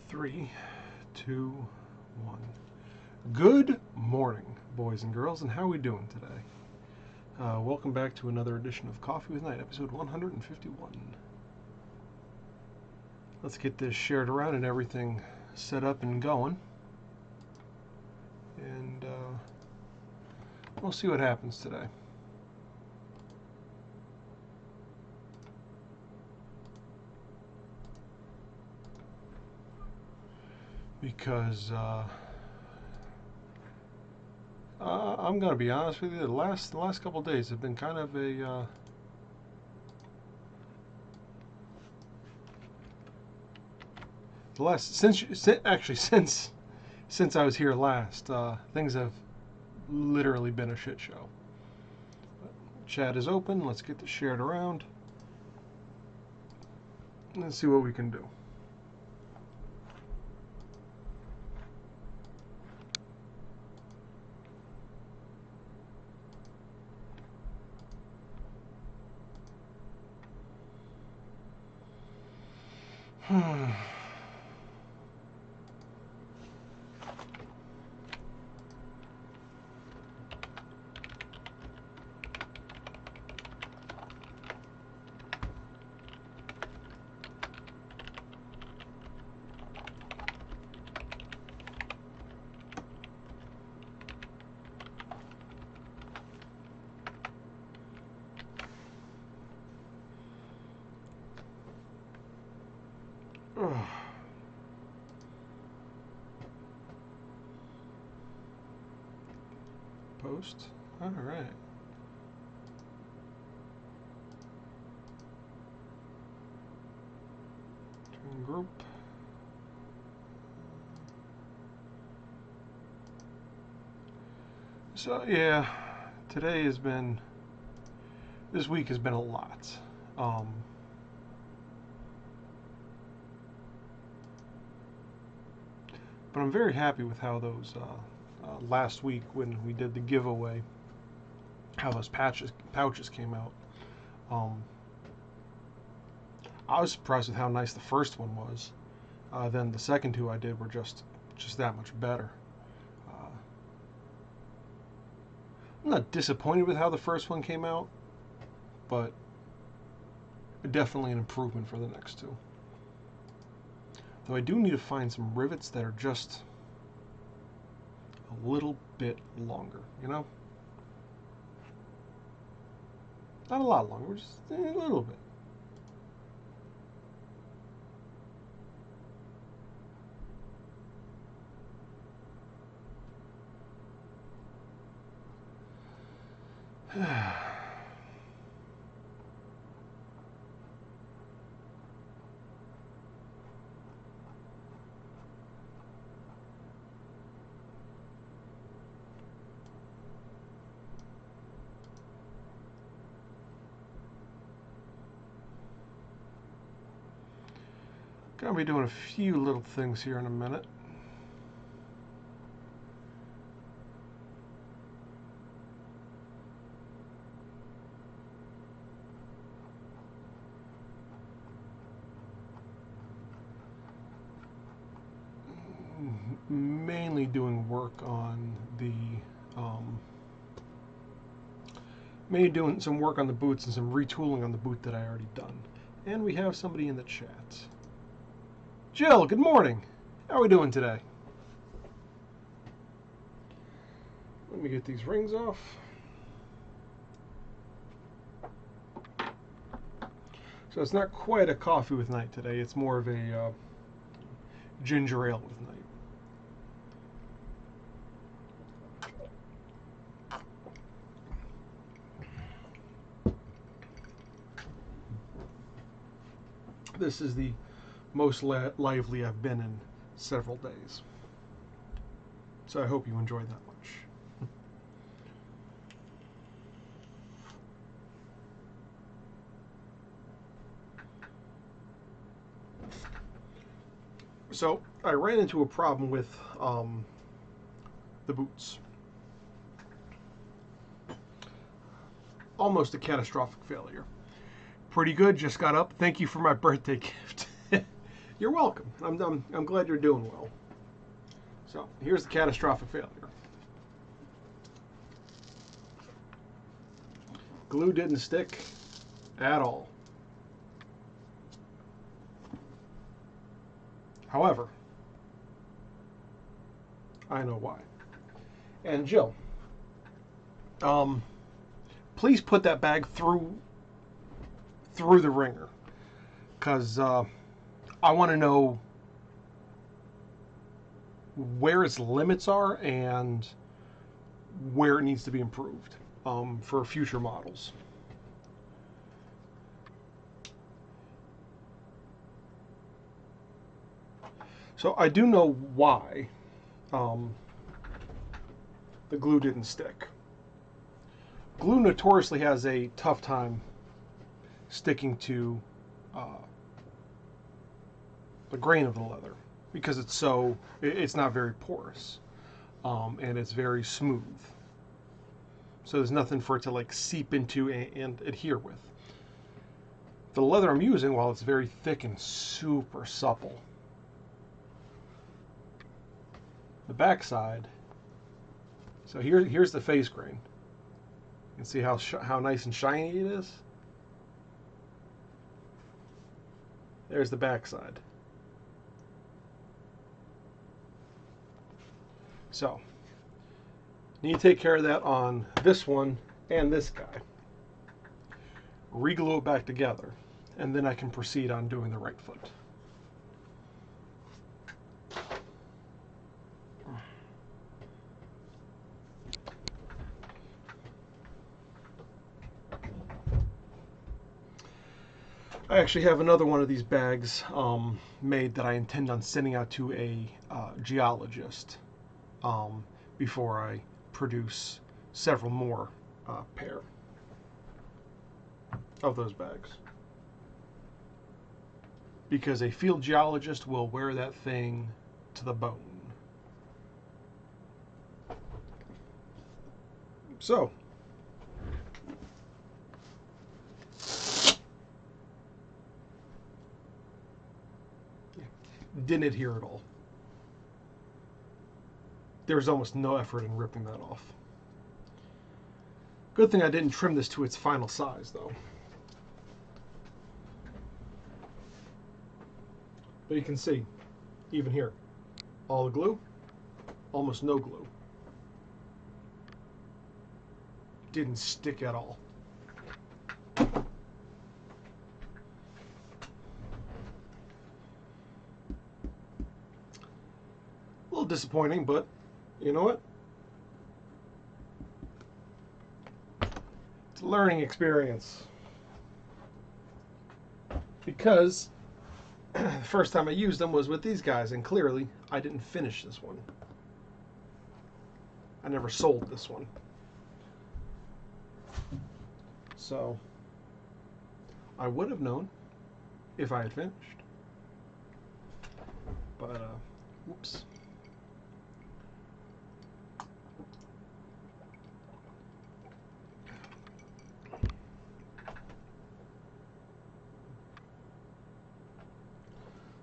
3, 2, 1. Good morning, boys and girls, and how are we doing today? Welcome back to another edition of Coffee with Knight, episode 151. Let's get this shared around and everything set up and going. And we'll see what happens today. Because I'm going to be honest with you, the last couple of days have been kind of a since I was here last, things have literally been a shit show. Chat is open. Let's get this shared around. Let's see what we can do. Post. All right. Turn group. So yeah, this week has been a lot. But I'm very happy with how those last week when we did the giveaway, how those pouches came out. I was surprised with how nice the first one was. Then the second two I did were just that much better. I'm not disappointed with how the first one came out, but definitely an improvement for the next two. Though I do need to find some rivets that are just a little bit longer, you know? Not a lot longer, just a little bit. Gonna be doing a few little things here in a minute. Mainly doing work on the mainly doing some work on the boots and some retooling on the boot that I already done. And we have somebody in the chat. Jill, good morning. How are we doing today? Let me get these rings off. So it's not quite a coffee with Knight today. It's more of a ginger ale with Knight. This is the most lively I've been in several days. So I hope you enjoy that much. So I ran into a problem with the boots. Almost a catastrophic failure. Pretty good, just got up. Thank you for my birthday gift. You're welcome. I'm glad you're doing well. So here's the catastrophic failure. Glue didn't stick at all. However, I know why. And Jill, please put that bag through the ringer, because I want to know where its limits are and where it needs to be improved for future models. So I do know why the glue didn't stick. Glue notoriously has a tough time sticking to the grain of the leather because it's not very porous and it's very smooth. So there's nothing for it to like seep into and adhere with. The leather I'm using, while it's very thick and super supple, the backside. So here's the face grain. You can see how nice and shiny it is. There's the backside. So need to take care of that on this one and this guy. Reglue it back together, and then I can proceed on doing the right foot. I actually have another one of these bags made that I intend on sending out to a geologist before I produce several more pair of those bags. Because a field geologist will wear that thing to the bone. So, didn't adhere at all. There's almost no effort in ripping that off. Good thing I didn't trim this to its final size, though. But you can see, even here, all the glue, almost no glue. Didn't stick at all. A little disappointing, but you know what? It's a learning experience. Because the first time I used them was with these guys, and clearly I didn't finish this one. I never sold this one. So I would have known if I had finished. But, whoops.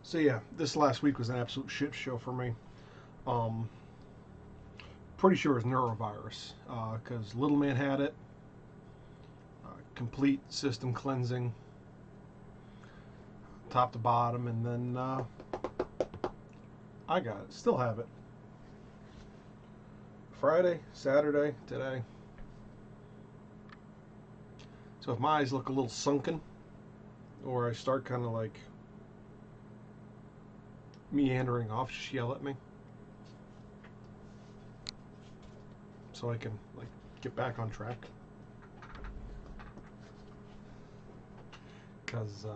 So yeah, this last week was an absolute shit show for me. Pretty sure it was neurovirus, because little man had it. Complete system cleansing, top to bottom, and then I got it. Still have it. Friday, Saturday, today. So if my eyes look a little sunken, or I start kind of like meandering off, just yell at me, so I can like get back on track. Because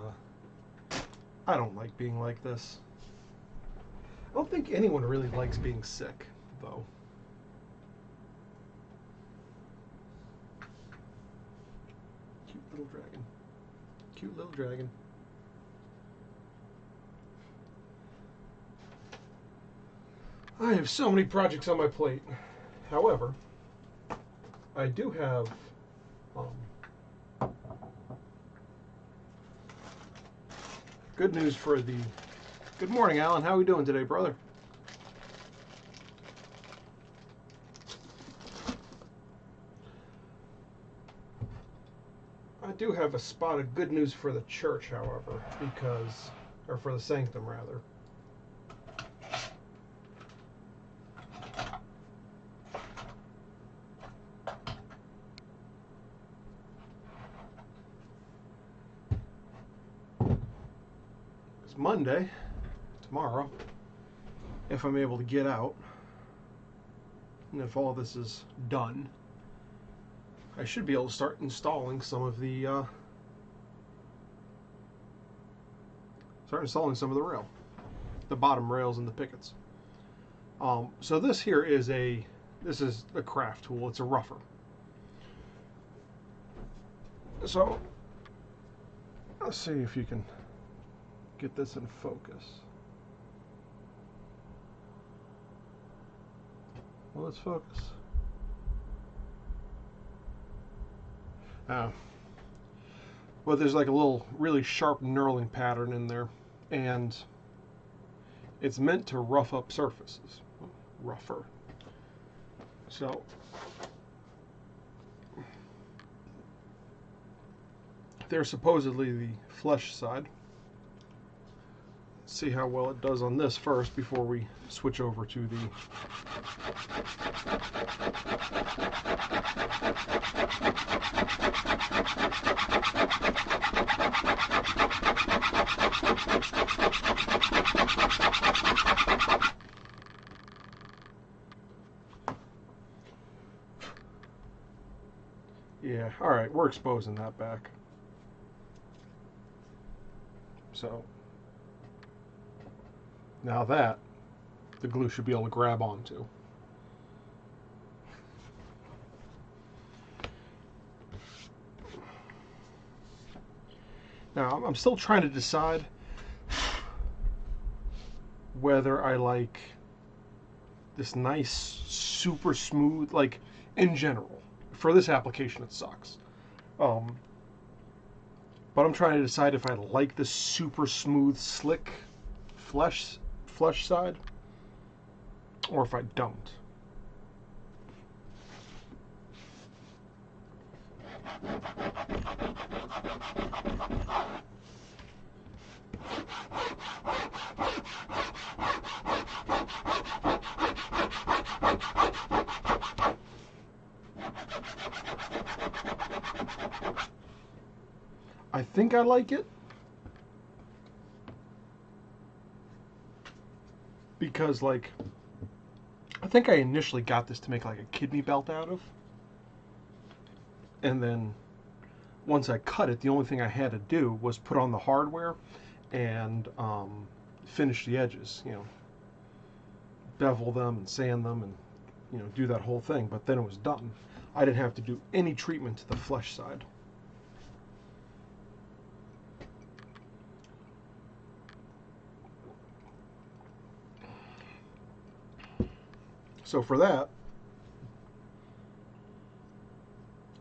I don't like being like this. I don't think anyone really likes being sick, though. Cute little dragon. Cute little dragon. I have so many projects on my plate. However, I do have good news for the Good morning, Alan. How are we doing today, brother? I do have a spot of good news for the church, however, because, or for the sanctum, rather. It's Monday, tomorrow, if I'm able to get out, and if all this is done, I should be able to start installing some of the rail, the bottom rails and the pickets. So this here is a craft tool. It's a rougher. So let's see if you can get this in focus. Well, let's focus. Well, there's like a little really sharp knurling pattern in there, and it's meant to rough up surfaces. Rougher. So there's supposedly the flesh side. Let's see how well it does on this first before we switch over to the yeah, all right, we're exposing that back. So now that the glue should be able to grab onto. Now I'm still trying to decide whether I like this nice, super smooth, like in general. For this application, it sucks. But I'm trying to decide if I like the super smooth, slick flesh side, or if I don't. I think I like it because, like, I think I initially got this to make like a kidney belt out of, and then once I cut it, the only thing I had to do was put on the hardware and finish the edges, you know, bevel them and sand them and, you know, do that whole thing, but then it was done. I didn't have to do any treatment to the flesh side. So for that,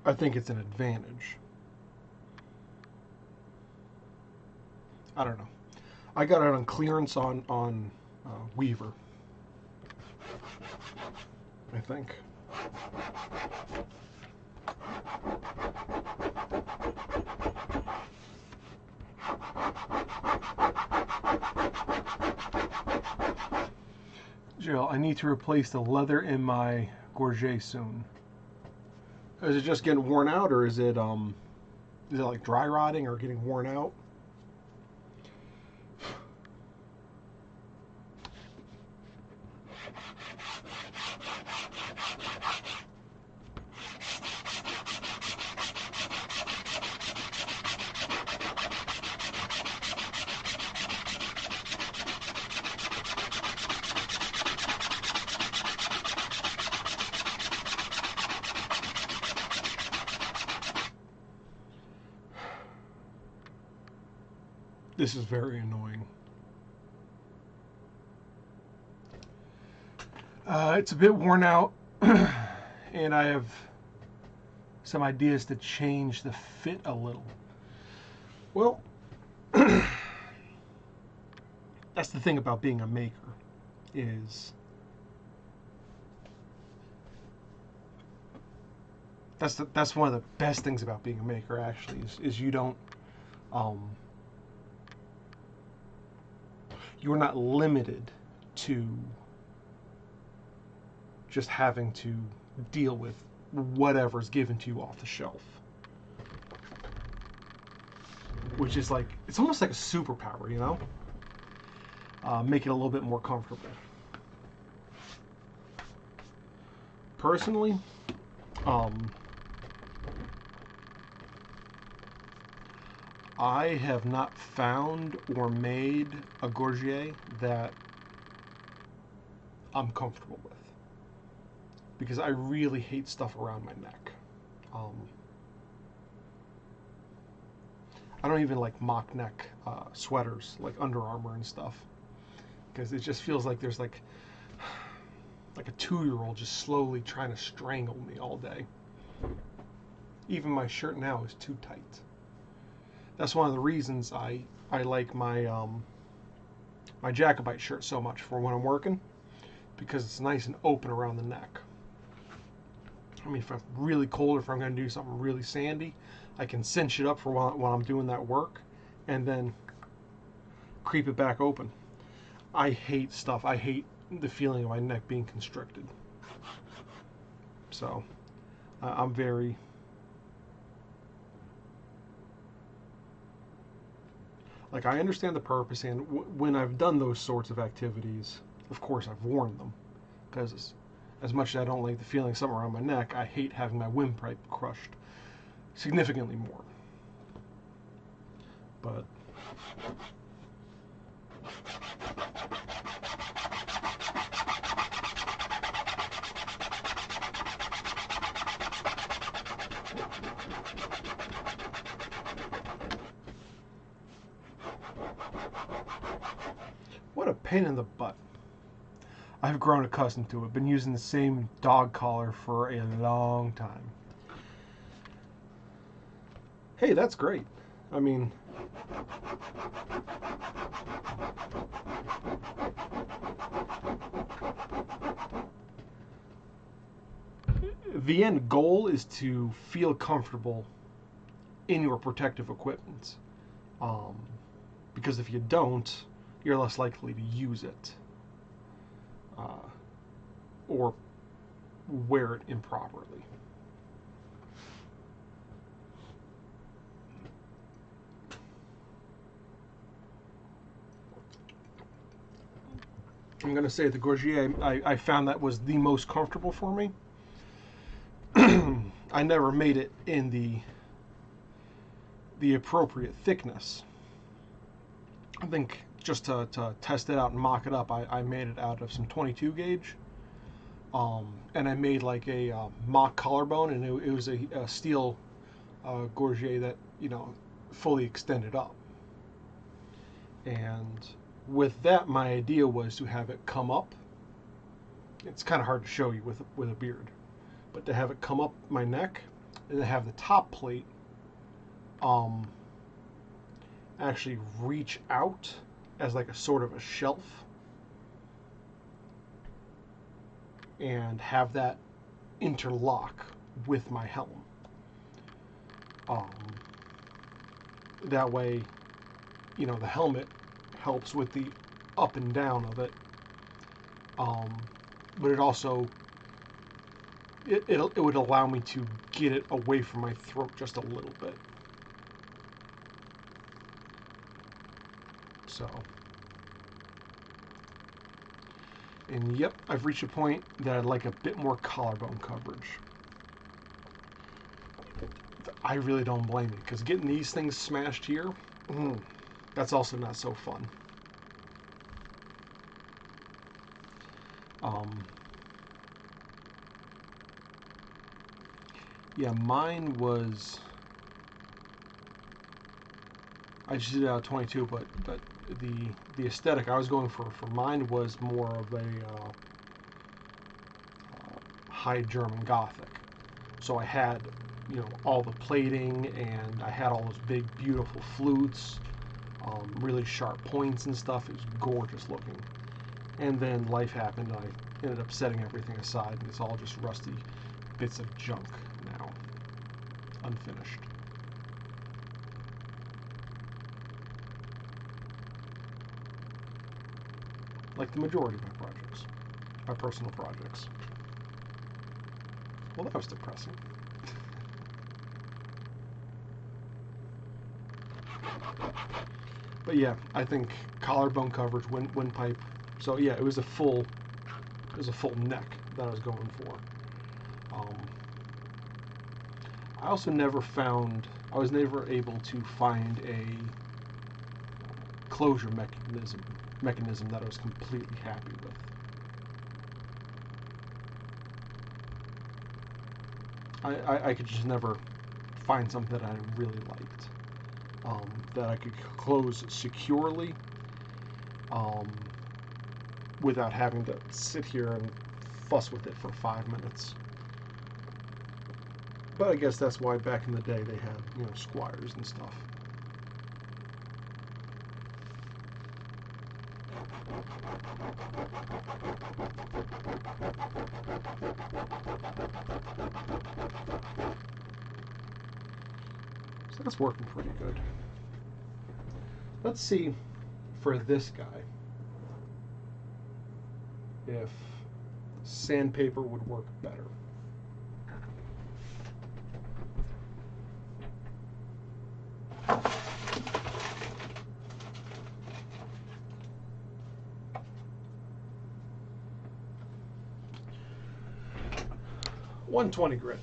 I think it's an advantage. I don't know. I got it on clearance on Weaver, I think. Jill, I need to replace the leather in my gorget soon. Is it just getting worn out, or is it like dry rotting or getting worn out? This is very annoying. It's a bit worn out, and I have some ideas to change the fit a little. Well, I that's the thing about being a maker, is that's one of the best things about being a maker, actually, is you don't you're not limited to just having to deal with whatever's given to you off the shelf, which is like, it's almost like a superpower, you know? Make it a little bit more comfortable. Personally, I have not found or made a gorget that I'm comfortable with, because I really hate stuff around my neck. I don't even like mock neck sweaters, like Under Armour and stuff, because it just feels like there's like a 2-year-old just slowly trying to strangle me all day. Even my shirt now is too tight. That's one of the reasons I like my my Jacobite shirt so much for when I'm working, because it's nice and open around the neck. I mean, if I'm really cold or if I'm going to do something really sandy, I can cinch it up for while I'm doing that work, and then creep it back open. I hate stuff. I hate the feeling of my neck being constricted. So I'm very... Like, I understand the purpose, and when I've done those sorts of activities, of course I've worn them, because as much as I don't like the feeling of something around my neck, I hate having my windpipe crushed significantly more. But what a pain in the butt. I've grown accustomed to it. Been using the same dog collar for a long time. Hey, that's great. I mean, the end goal is to feel comfortable in your protective equipment. Because if you don't, you're less likely to use it. Or wear it improperly. I'm going to say the gorget, I found that was the most comfortable for me. I never made it in the appropriate thickness. I think just to test it out and mock it up, I made it out of some 22 gauge. And I made like a mock collarbone, and it was a steel gorget that, you know, fully extended up. And with that, my idea was to have it come up. It's kind of hard to show you with a beard, but to have it come up my neck, and to have the top plate actually reach out as like a sort of a shelf, and have that interlock with my helm. That way, you know, the helmet helps with the up and down of it, but it also it would allow me to get it away from my throat just a little bit. So, and yep, I've reached a point that I'd like a bit more collarbone coverage. I really don't blame you, because getting these things smashed here, that's also not so fun. Yeah, mine was, I just did it out of 22, but the aesthetic I was going for mine was more of a high German Gothic. So I had, you know, all the plating, and I had all those big beautiful flutes. really sharp points and stuff. It was gorgeous looking. And then life happened, and I ended up setting everything aside, and it's all just rusty bits of junk now, unfinished. Like the majority of my projects, my personal projects. Well, that was depressing. But yeah, I think collarbone coverage, windpipe. So yeah, it was a full neck that I was going for. I also I was never able to find a closure mechanism that I was completely happy with. I could just never find something that I really liked, that I could close securely, without having to sit here and fuss with it for 5 minutes. But I guess that's why back in the day they had, squires and stuff. So that's working pretty good. Let's see for this guy if sandpaper would work better. .120 grit.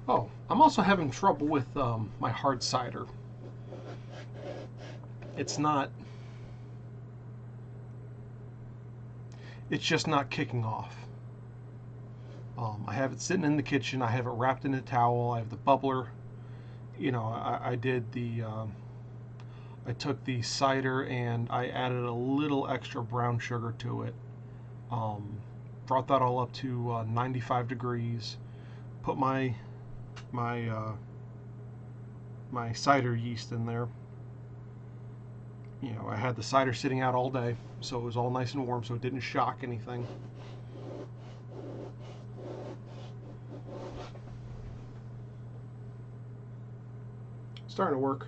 Oh, I'm also having trouble with my hard cider. It's just not kicking off. I have it sitting in the kitchen. I have it wrapped in a towel. I have the bubbler. I did the, I took the cider and I added a little extra brown sugar to it. Brought that all up to 95 degrees. Put my cider yeast in there. I had the cider sitting out all day, so it was all nice and warm, so it didn't shock anything. Starting to work.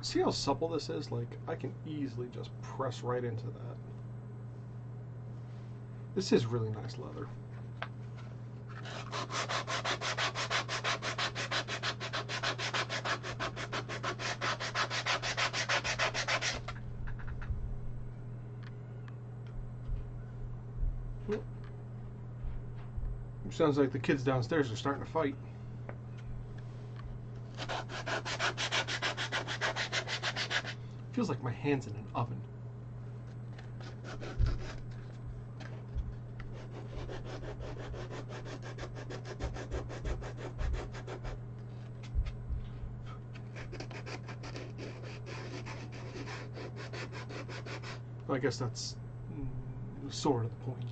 See how supple this is? Like, I can easily just press right into that. This is really nice leather. Sounds like the kids downstairs are starting to fight. Feels like my hand's in an oven. I guess that's sort of the point.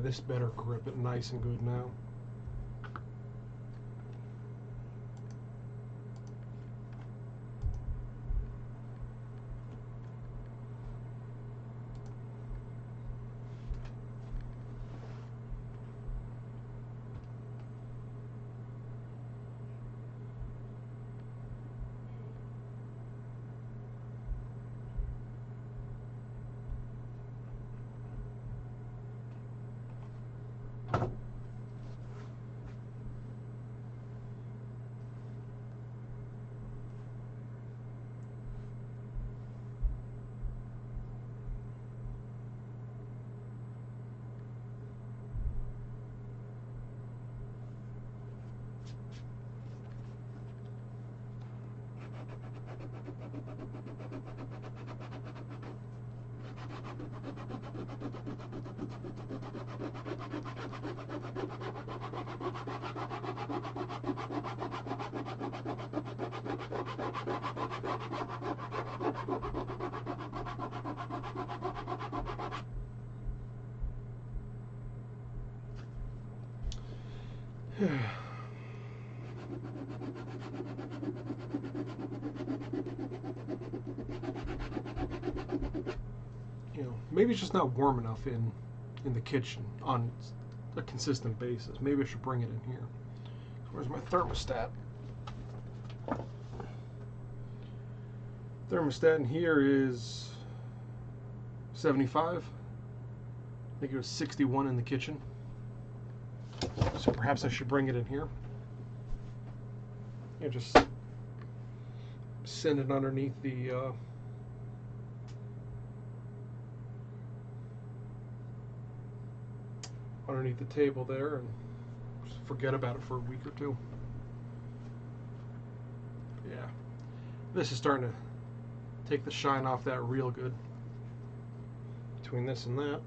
this better grip it nice and good now. You know, maybe it's just not warm enough in the kitchen on a consistent basis. Maybe I should bring it in here. Where's my thermostat? Thermostat in here is 75. I think it was 61 in the kitchen. So perhaps I should bring it in here. And just send it underneath the table there and just forget about it for a week or two. Yeah, this is starting to take the shine off that real good. Between this and that.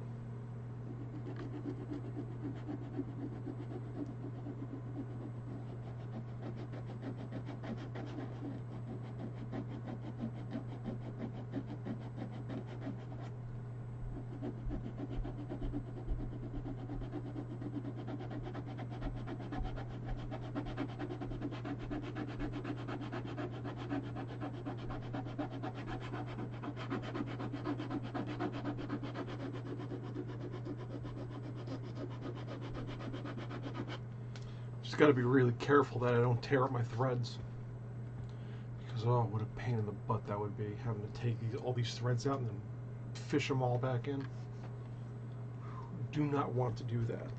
Just got to be really careful that I don't tear up my threads, because oh, what a pain in the butt that would be, having to take all these threads out and then fish them all back in. Do not want to do that.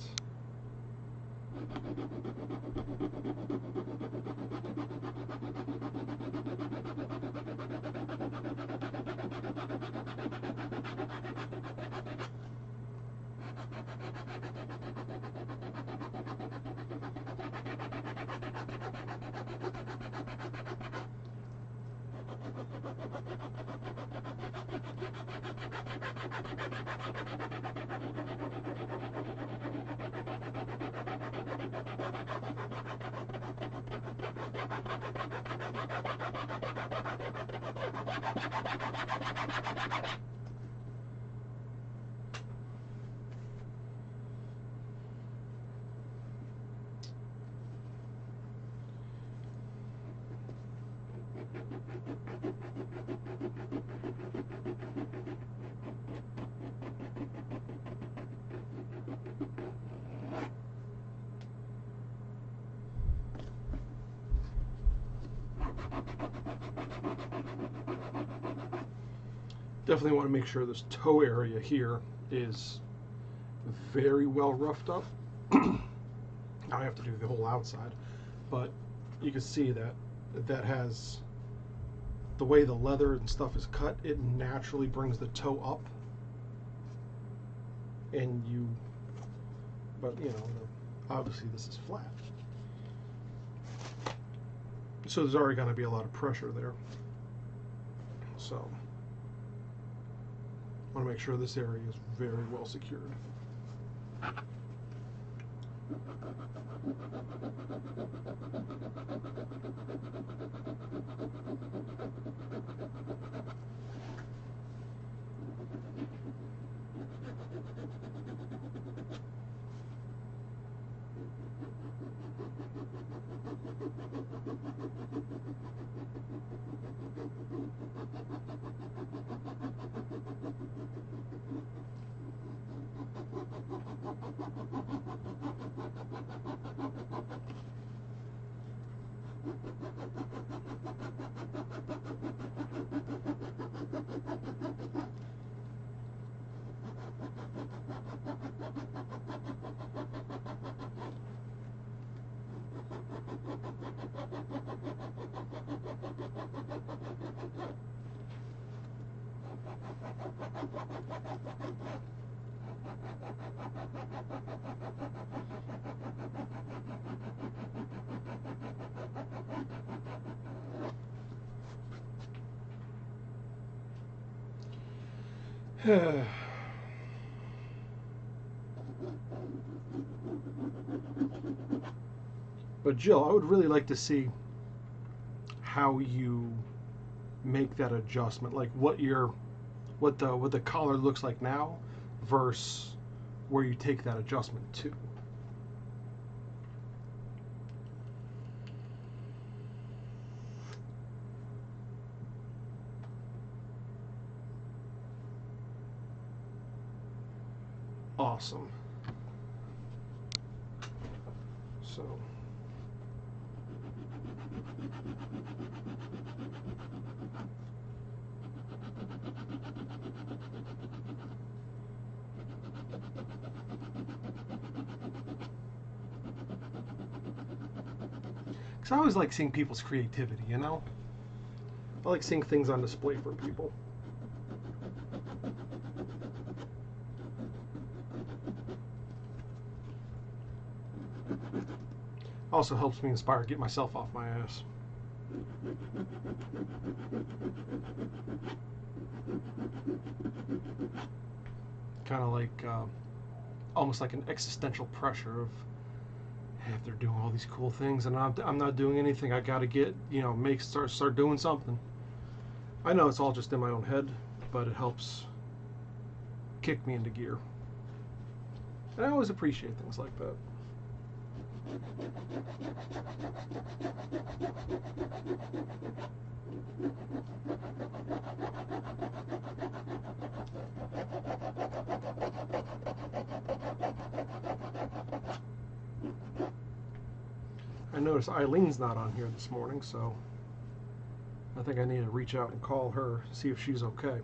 Definitely want to make sure this toe area here is very well roughed up. I have to do the whole outside, but you can see that that has, the way the leather and stuff is cut, it naturally brings the toe up, and but you know, obviously this is flat, so there's already going to be a lot of pressure there. So I want to make sure this area is very well secured. But Jill, I would really like to see how you make that adjustment, like what the collar looks like now versus where you take that adjustment to. Awesome. So I always like seeing people's creativity, you know? I like seeing things on display for people. Also helps me inspire, get myself off my ass. Kind of like, almost like an existential pressure of, hey, if they're doing all these cool things and I'm not doing anything, I gotta get, you know, start doing something. I know it's all just in my own head, but it helps kick me into gear. And I always appreciate things like that. I noticed Eileen's not on here this morning, so I think I need to reach out and call her, see if she's okay.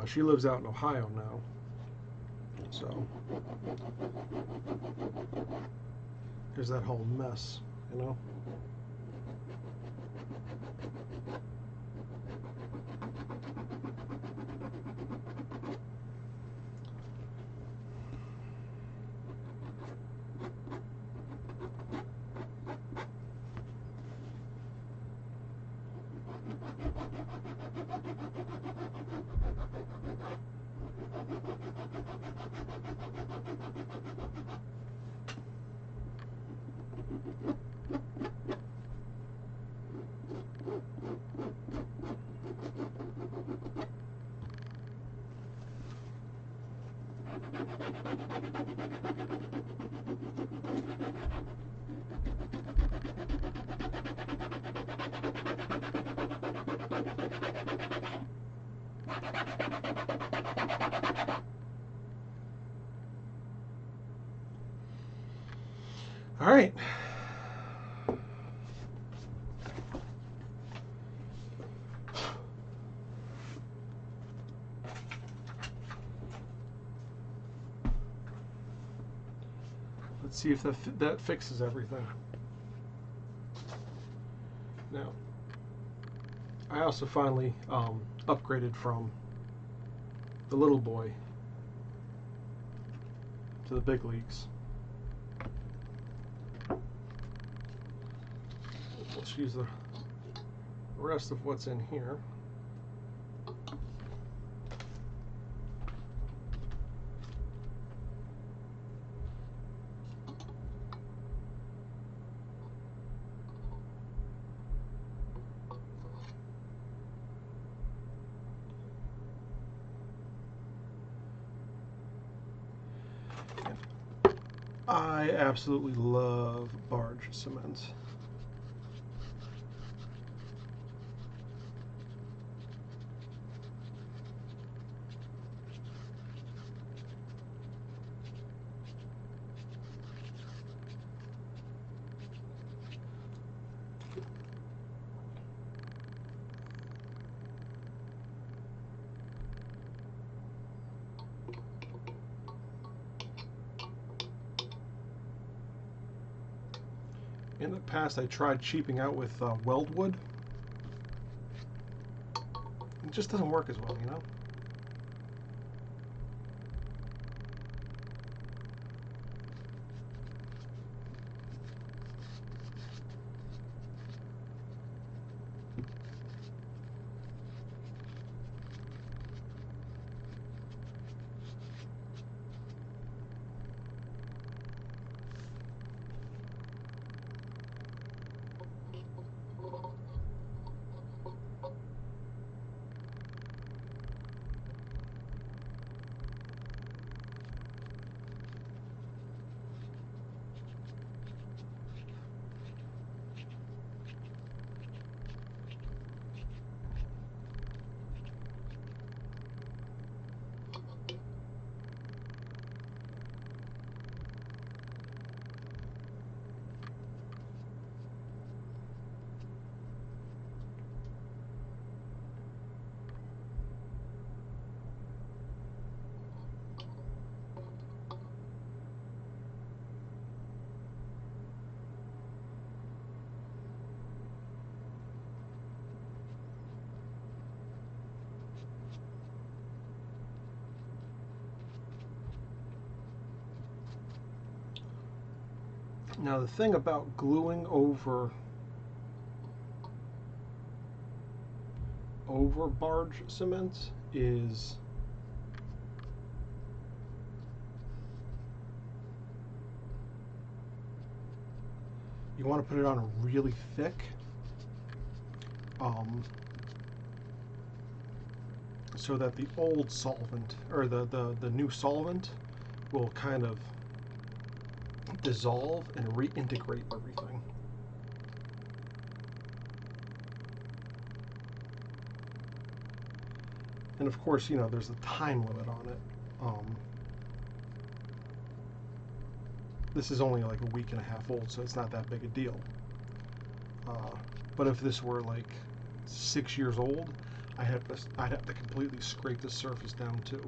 She lives out in Ohio now, so there's that whole mess, you know. All right. Let's see if that fixes everything. Now, I also finally upgraded from the little boy to the big leagues. Let's use the rest of what's in here. I absolutely love barge cement. In the past, I tried cheaping out with weldwood. It just doesn't work as well, you know? Now the thing about gluing over barge cement is you want to put it on really thick, so that the old solvent or the new solvent will kind of dissolve and reintegrate everything. And of course, you know, there's a time limit on it. This is only like a week and a half old, so it's not that big a deal. But if this were like 6 years old, I'd have to completely scrape the surface down too.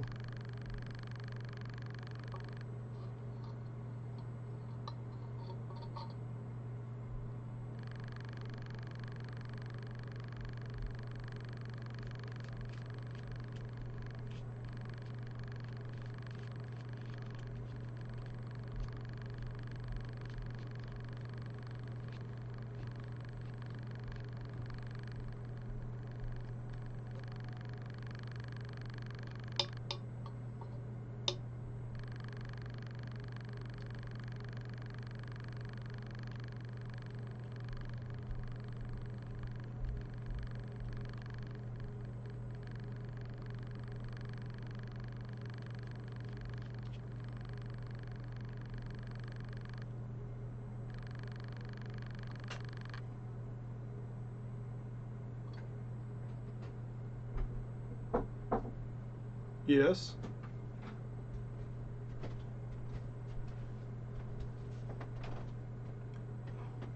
Yes.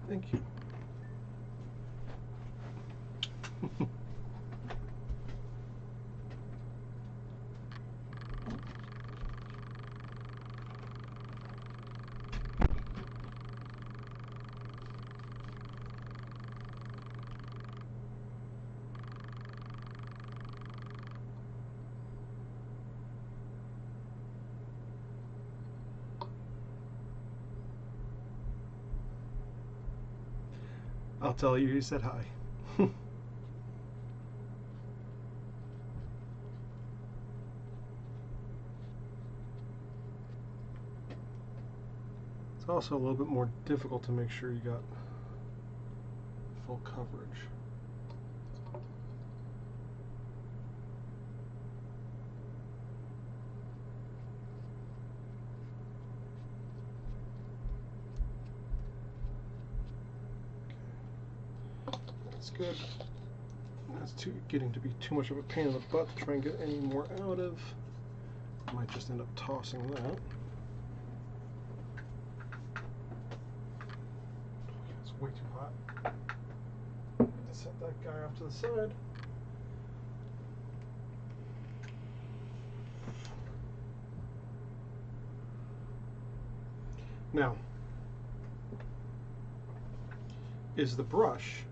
Thank you. I'll tell you, he said hi. It's also a little bit more difficult to make sure you got full coverage. That's good. That's getting to be too much of a pain in the butt to try and get any more out of. I might just end up tossing that. It's way too hot. Set that guy off to the side. Now, is the brush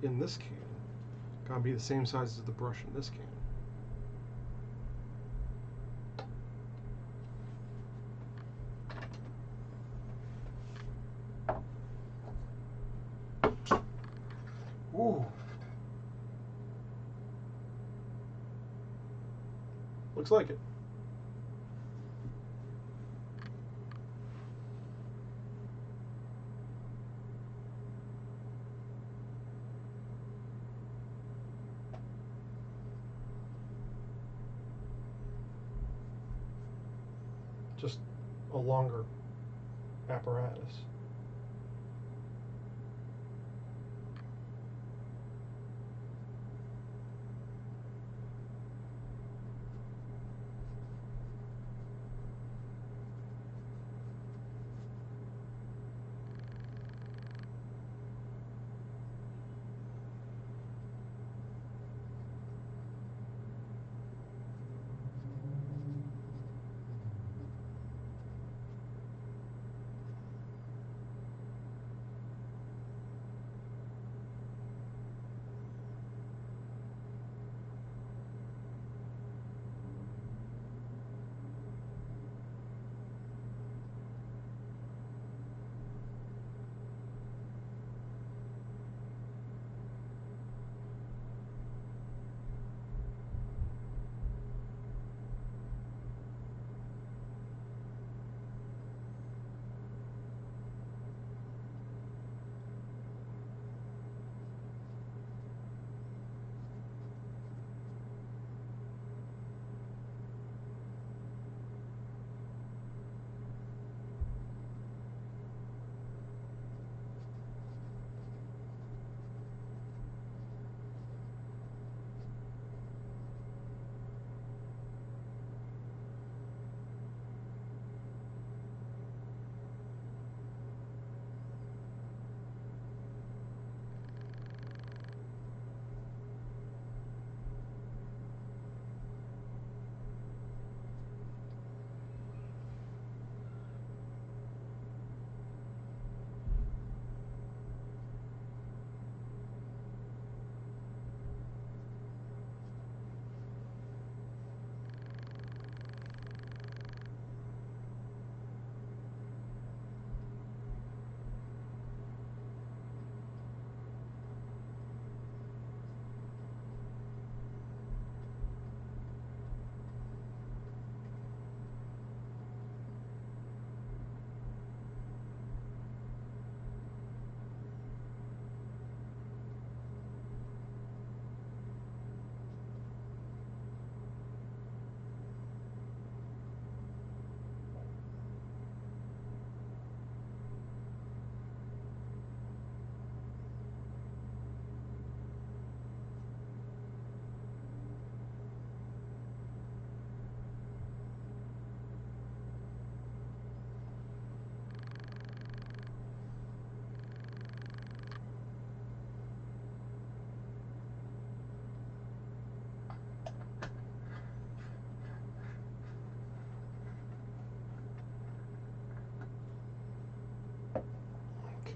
in this can gotta be the same size as the brush in this can. Ooh. Looks like it. Just a longer apparatus.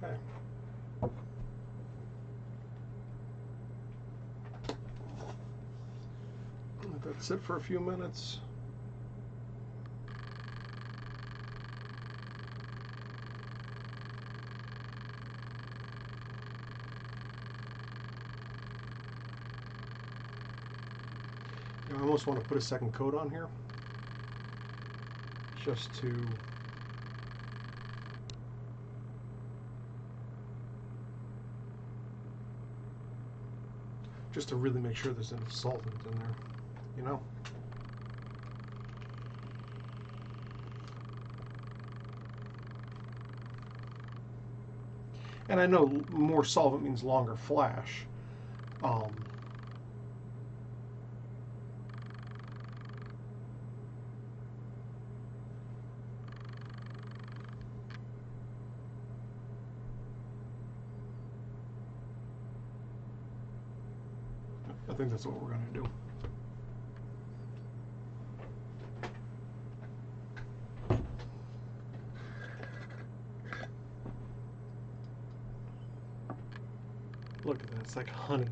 Okay. Let that sit for a few minutes. I almost want to put a second coat on here, just to really make sure there's enough solvent in there, you know? And I know more solvent means longer flash. I think that's what we're going to do. Look at that, it's like honey.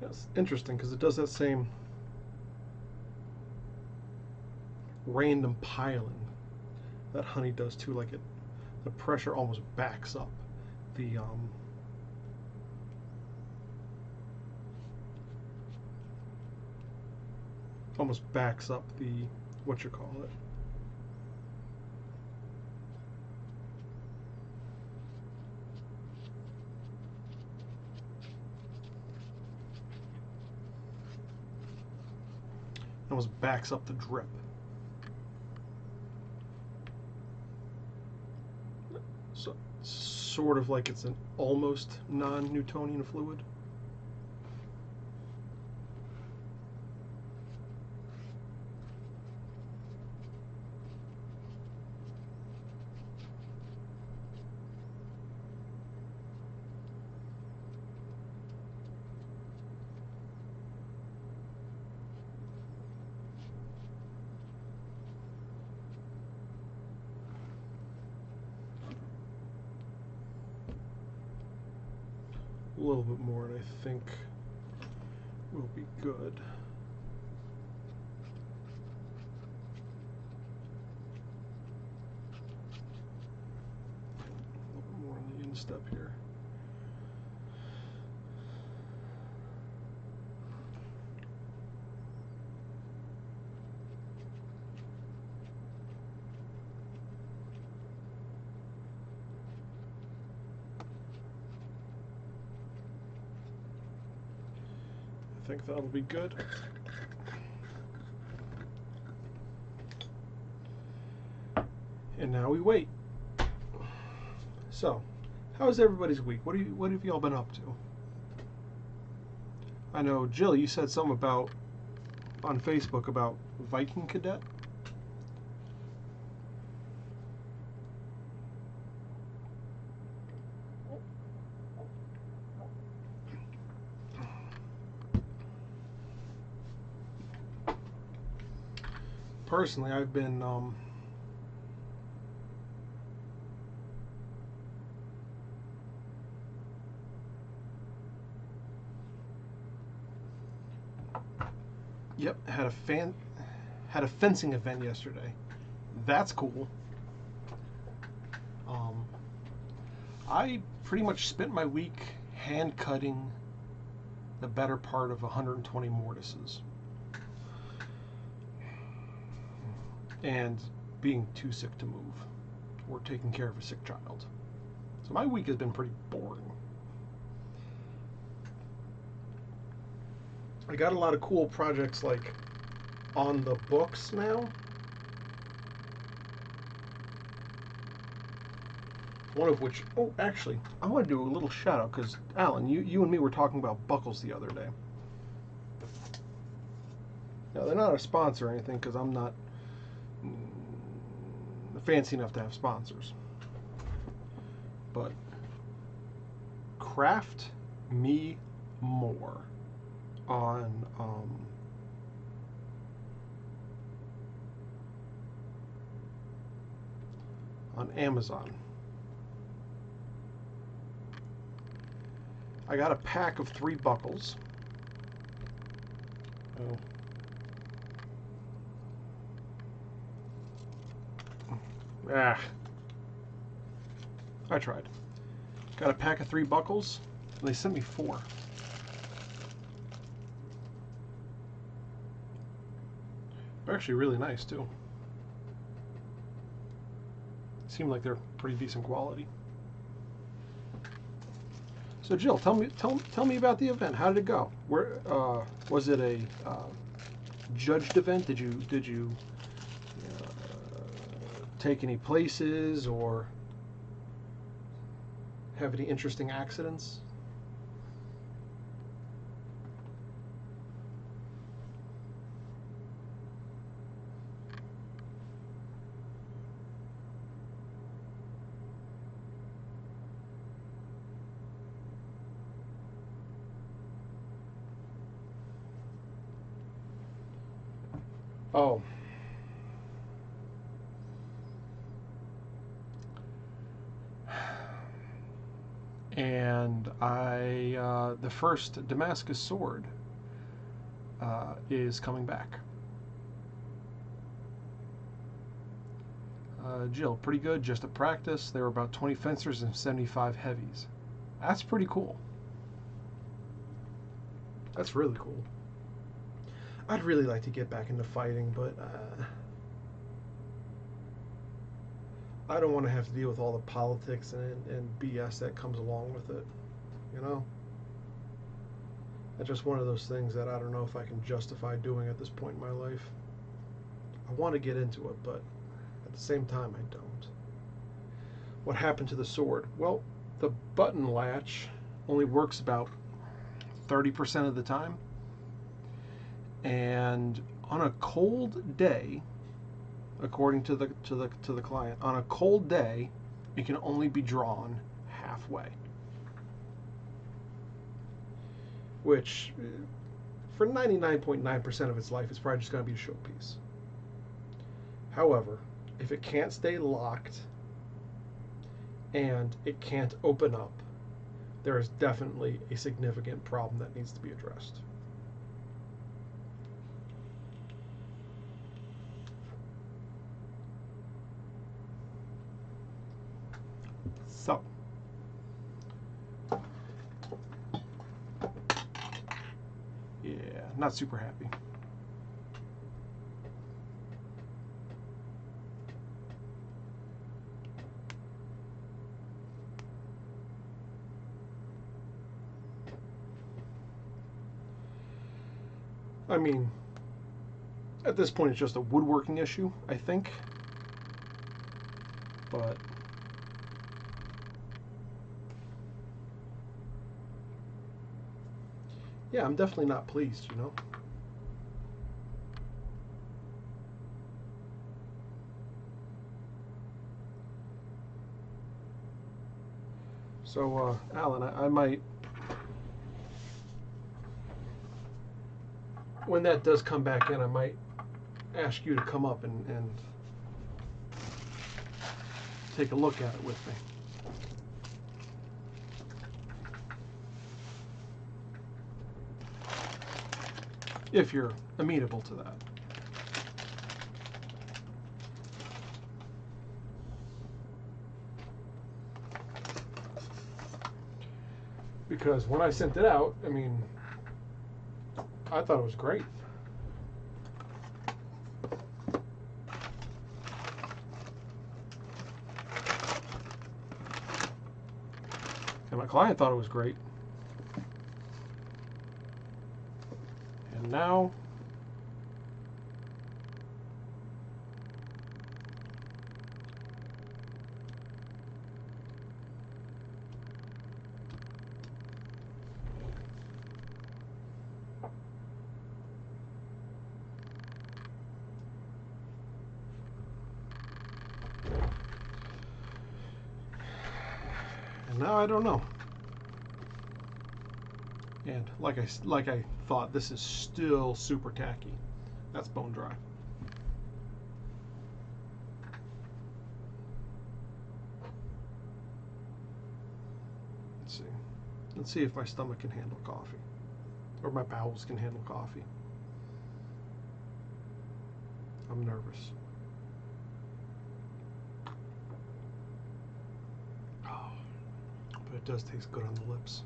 It's interesting because it does that same random piling that honey does too. Like the pressure almost backs up the almost backs up the what you call it. Almost backs up the drip. So sort of like it's an almost non-Newtonian fluid. A little bit more, and I think will be good. A little bit more on the instep here. I think that'll be good. And now we wait. So, how's everybody's week? What have y'all been up to? I know, Jill, you said something about on Facebook about Viking Cadet. Personally, I've been yep, had a fencing event yesterday. That's cool. I pretty much spent my week hand cutting the better part of 120 mortises and being too sick to move or taking care of a sick child. So my week has been pretty boring. I got a lot of cool projects like on the books now. One of which, oh, actually, I want to do a little shout out because Alan, you and me were talking about buckles the other day. Now they're not a sponsor or anything because I'm not fancy enough to have sponsors. But craft me more on Amazon. I got a pack of 3 buckles. Oh. Ah. I tried. Got a pack of 3 buckles. And they sent me 4. They're actually really nice too. Seem like they're pretty decent quality. So Jill, tell me about the event. How did it go? Where was it a judged event? Did you take any places or have any interesting accidents? Oh. And the first Damascus sword is coming back. Jill, pretty good, just a practice. There were about 20 fencers and 75 heavies. That's pretty cool. That's really cool. I'd really like to get back into fighting, but I don't want to have to deal with all the politics and BS that comes along with it, you know? That's just one of those things that I don't know if I can justify doing at this point in my life. I want to get into it, but at the same time, I don't. What happened to the sword? Well, the button latch only works about 30% of the time. And on a cold day, according to the client, on a cold day, it can only be drawn halfway. Which, for 99.9% of its life, is probably just going to be a showpiece. However, if it can't stay locked and it can't open up, there is definitely a significant problem that needs to be addressed. So, yeah, not super happy. I mean, at this point, it's just a woodworking issue, I think. But yeah, I'm definitely not pleased, you know. So, Alan, I might, when that does come back in, I might ask you to come up and take a look at it with me. If you're amenable to that. Because when I sent it out, I mean, I thought it was great. And my client thought it was great. And now, I don't know. And like I thought, this is still super tacky. That's bone dry. Let's see. Let's see if my stomach can handle coffee, or my bowels can handle coffee. I'm nervous. Oh, but it does taste good on the lips.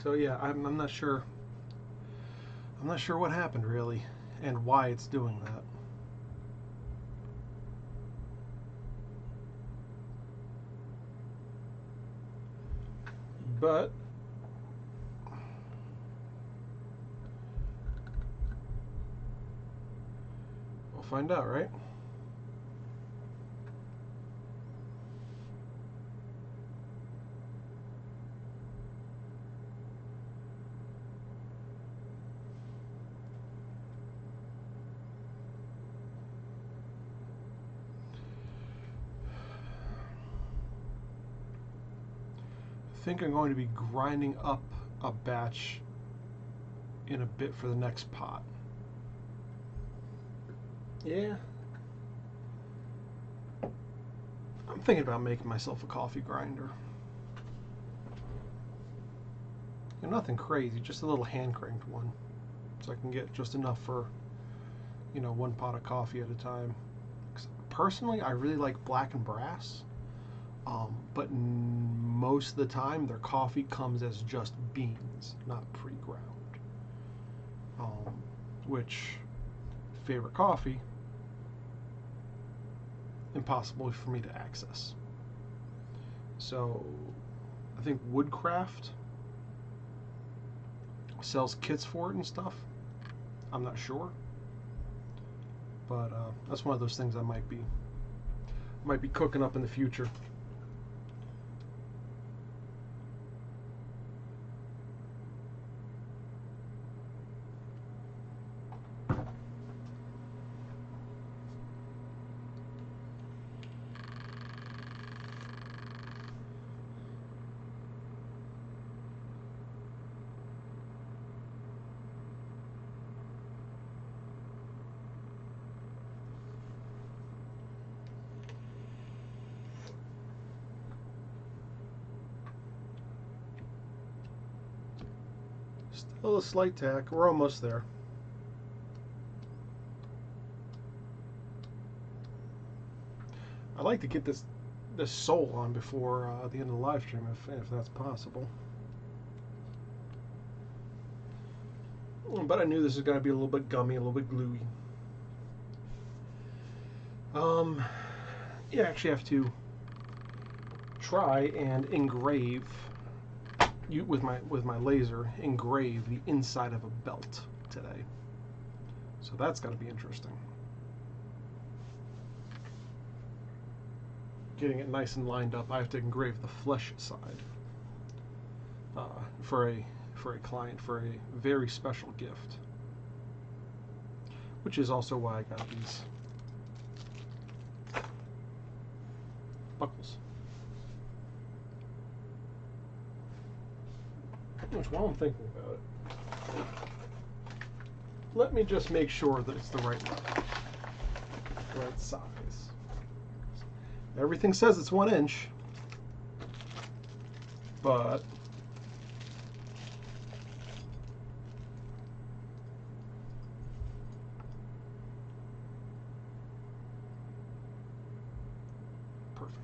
So yeah, I'm not sure. I'm not sure what happened really, and why it's doing that. But we'll find out, right? think I'm going to be grinding up a batch in a bit for the next pot. Yeah. I'm thinking about making myself a coffee grinder. And nothing crazy, just a little hand cranked one. So I can get just enough for, you know, one pot of coffee at a time. Personally, I really like Black and Brass. But most of the time their coffee comes as just beans, not pre-ground. Which, favorite coffee, impossible for me to access. So I think Woodcraft sells kits for it and stuff. I'm not sure, but that's one of those things I might be cooking up in the future. Still a slight tack. We're almost there. I'd like to get this sole on before the end of the live stream, if that's possible. But I knew this was going to be a little bit gummy, a little bit gluey. You actually have to try and engrave, with my laser, engrave the inside of a belt today. So that's going to be interesting. Getting it nice and lined up, I have to engrave the flesh side for a client, for a very special gift, which is also why I got these buckles. Which, while I'm thinking about it, let me just make sure that it's the right size. Everything says it's 1 inch, but perfect.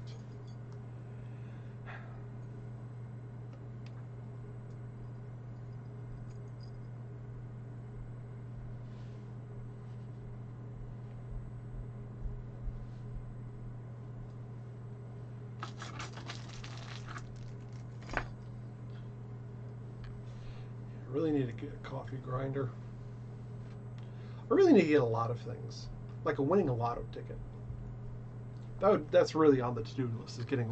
I really need to get a coffee grinder. I really need to get a lot of things, like a winning a lotto ticket. That's really on the to-do list, is getting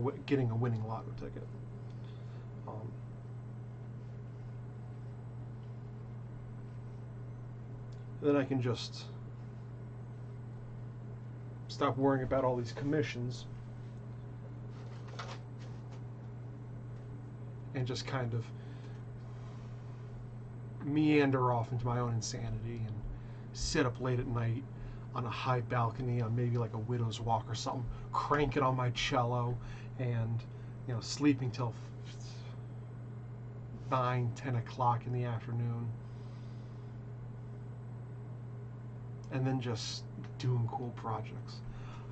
a winning lotto ticket. Then I can just stop worrying about all these commissions and just kind of meander off into my own insanity and sit up late at night on a high balcony on maybe like a widow's walk or something, cranking on my cello and, you know, sleeping till 9, 10 o'clock in the afternoon, and then just doing cool projects.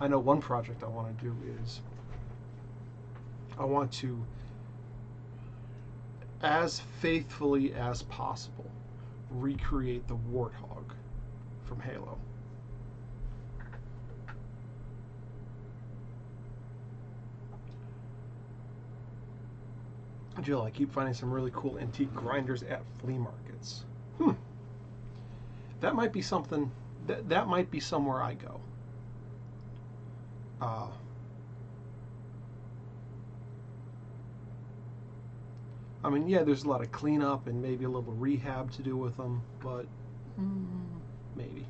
I know one project I want to do is I want to, as faithfully as possible, recreate the Warthog from Halo. Jill, I keep finding some really cool antique grinders at flea markets. That might be something, that might be somewhere I go. I mean, yeah, there's a lot of cleanup and maybe a little rehab to do with them, but maybe.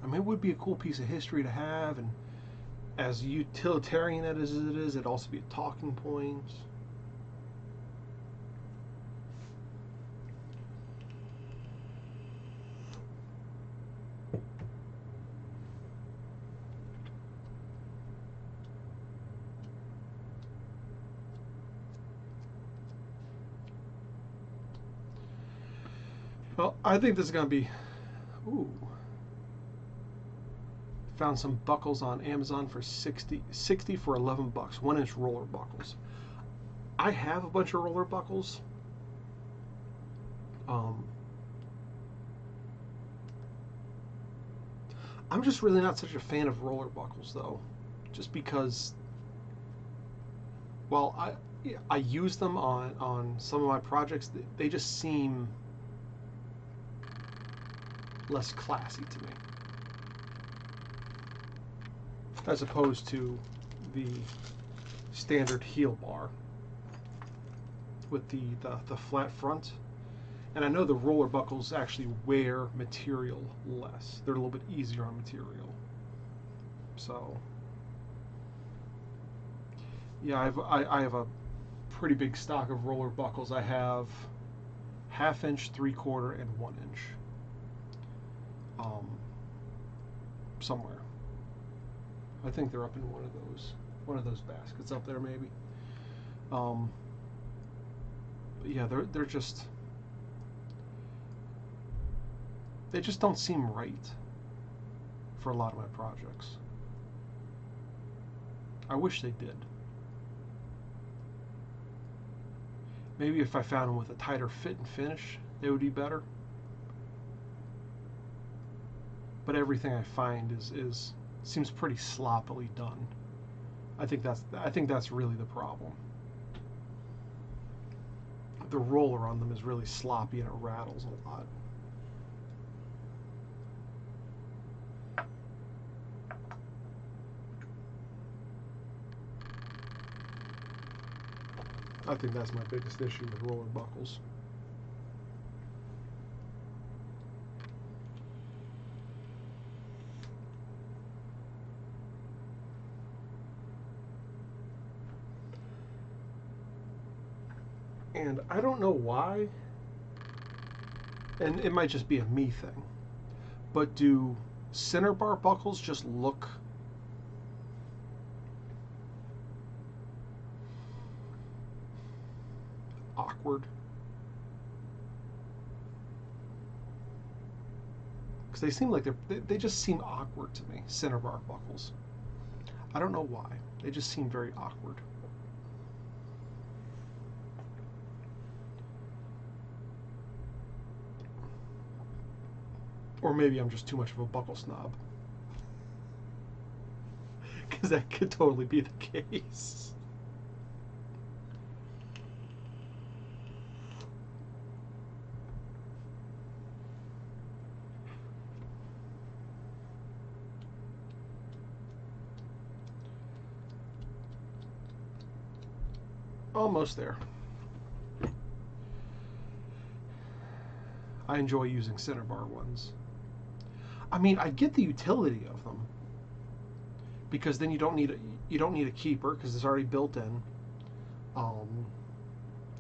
I mean, it would be a cool piece of history to have, and as utilitarian as it is, it'd also be a talking point. Well, I think this is going to be... Ooh. Found some buckles on Amazon for 60 for 11 bucks. 1-inch roller buckles. I have a bunch of roller buckles. I'm just really not such a fan of roller buckles, though. Just because... Well, I use them on some of my projects. They just seem less classy to me, as opposed to the standard heel bar with the flat front. And I know the roller buckles actually wear material less. They're a little bit easier on material. So yeah, I have a pretty big stock of roller buckles. I have 1/2 inch, 3/4, and 1 inch. Somewhere. I think they're up in one of those baskets up there, maybe. But yeah, they're just, they just don't seem right for a lot of my projects. I wish they did. Maybe if I found them with a tighter fit and finish, they would be better. But everything I find is seems pretty sloppily done. I think that's really the problem. The roller on them is really sloppy and it rattles a lot. I think that's my biggest issue with roller buckles. And I don't know why, and it might just be a me thing, but do center bar buckles just look awkward? Because they seem like they just seem awkward to me, center bar buckles. I don't know why. They just seem very awkward. Or maybe I'm just too much of a buckle snob. Because that could totally be the case. Almost there. I enjoy using center bar ones. I mean, I get the utility of them because then you don't need a keeper because it's already built in.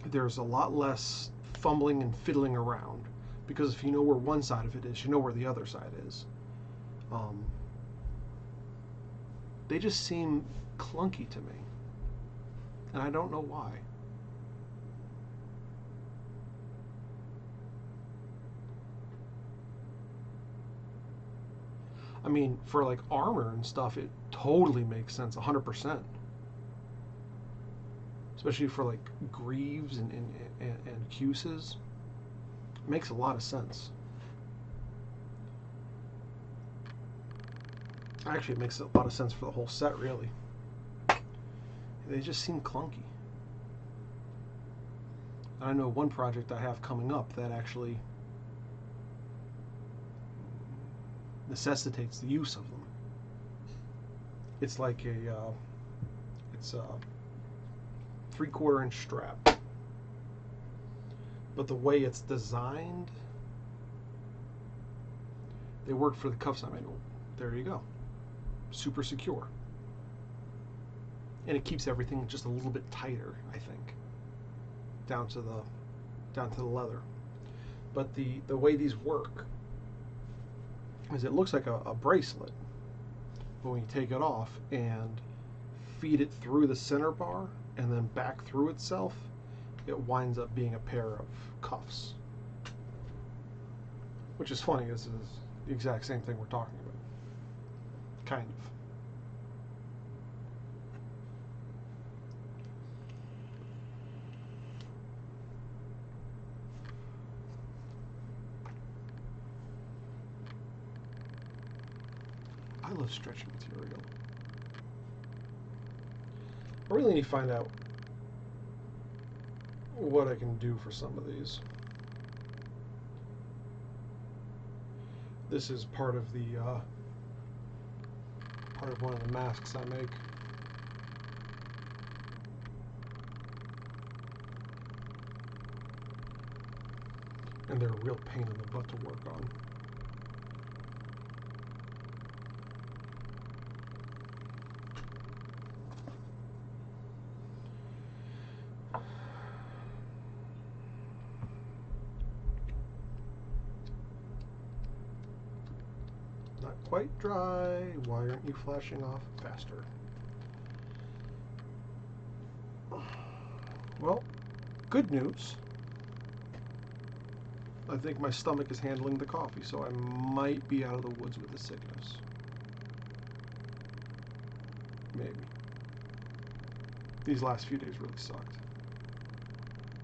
There's a lot less fumbling and fiddling around because if you know where one side of it is, you know where the other side is. They just seem clunky to me, and I don't know why. I mean, for like armor and stuff, it totally makes sense, 100%. Especially for like greaves and cuses. It makes a lot of sense. Actually, it makes a lot of sense for the whole set, really. They just seem clunky. I know one project I have coming up that actually necessitates the use of them. It's like it's a 3/4 inch strap, but the way it's designed, they work for the cuffs I made. There you go, super secure. and it keeps everything just a little bit tighter, I think, down to the leather. But the way these work is it looks like a bracelet, but when you take it off and feed it through the center bar and then back through itself, it winds up being a pair of cuffs. Which is funny, this is the exact same thing we're talking about. Kind of. I love stretching material. I really need to find out what I can do for some of these. This is part of one of the masks I make. And they're a real pain in the butt to work on. Not quite dry. Why aren't you flashing off faster? Well, good news. I think my stomach is handling the coffee, so I might be out of the woods with the sickness. Maybe. These last few days really sucked.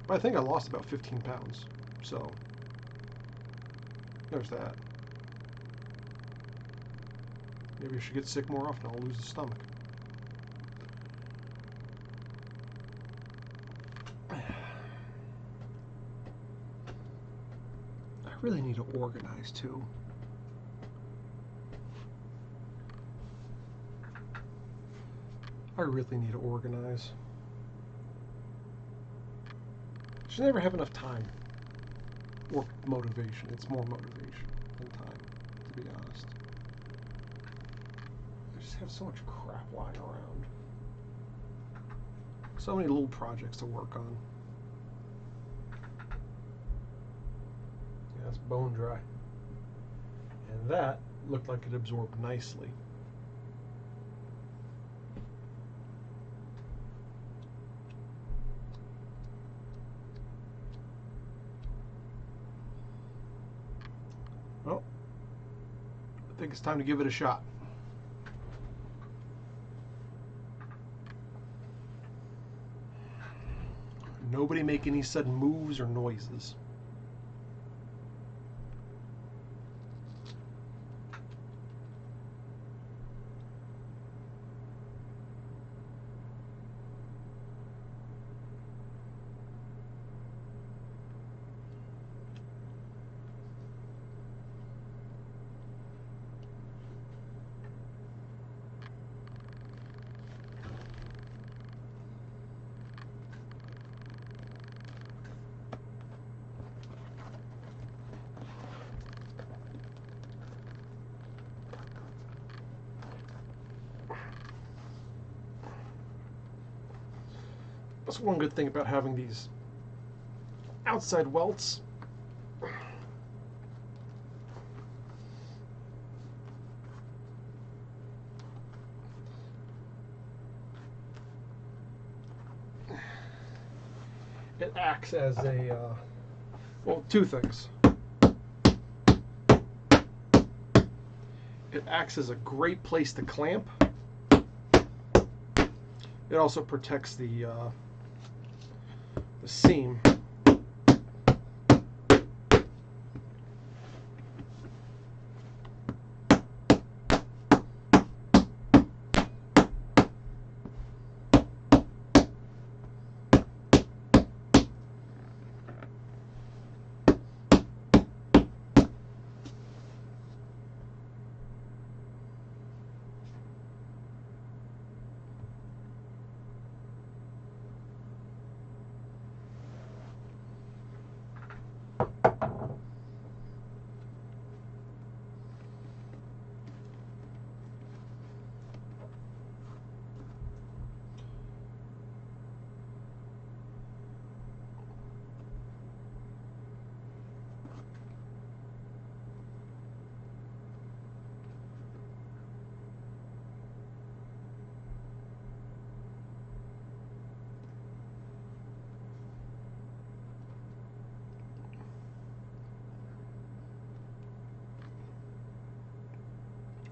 But I think I lost about 15 pounds, so there's that. Maybe I should get sick more often. I'll lose the stomach. I really need to organize too. I really need to organize. Just never have enough time or motivation. It's more motivation than time, to be honest. I just have so much crap lying around. So many little projects to work on. Yeah, it's bone dry. And that looked like it absorbed nicely. Well, I think it's time to give it a shot. Nobody make any sudden moves or noises. That's one good thing about having these outside welts. It acts as a, well, two things. It acts as a great place to clamp. It also protects the seam.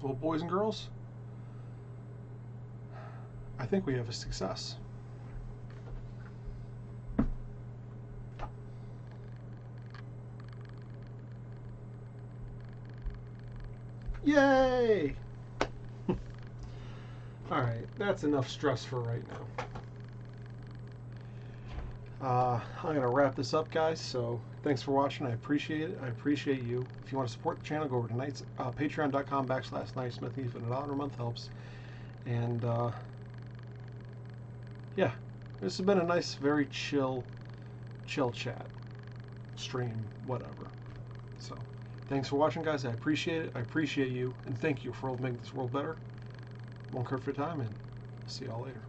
Well, boys and girls, I think we have a success. Yay! Alright, that's enough stress for right now. I'm going to wrap this up, guys, so thanks for watching. I appreciate it. I appreciate you. If you want to support the channel, go over to patreon.com/Knightsmith. Even $1 a month helps. And, yeah, this has been a nice, very chill chat, stream, whatever. So, thanks for watching, guys. I appreciate it. I appreciate you, and thank you for making this world better. One kerf at a time, and see y'all later.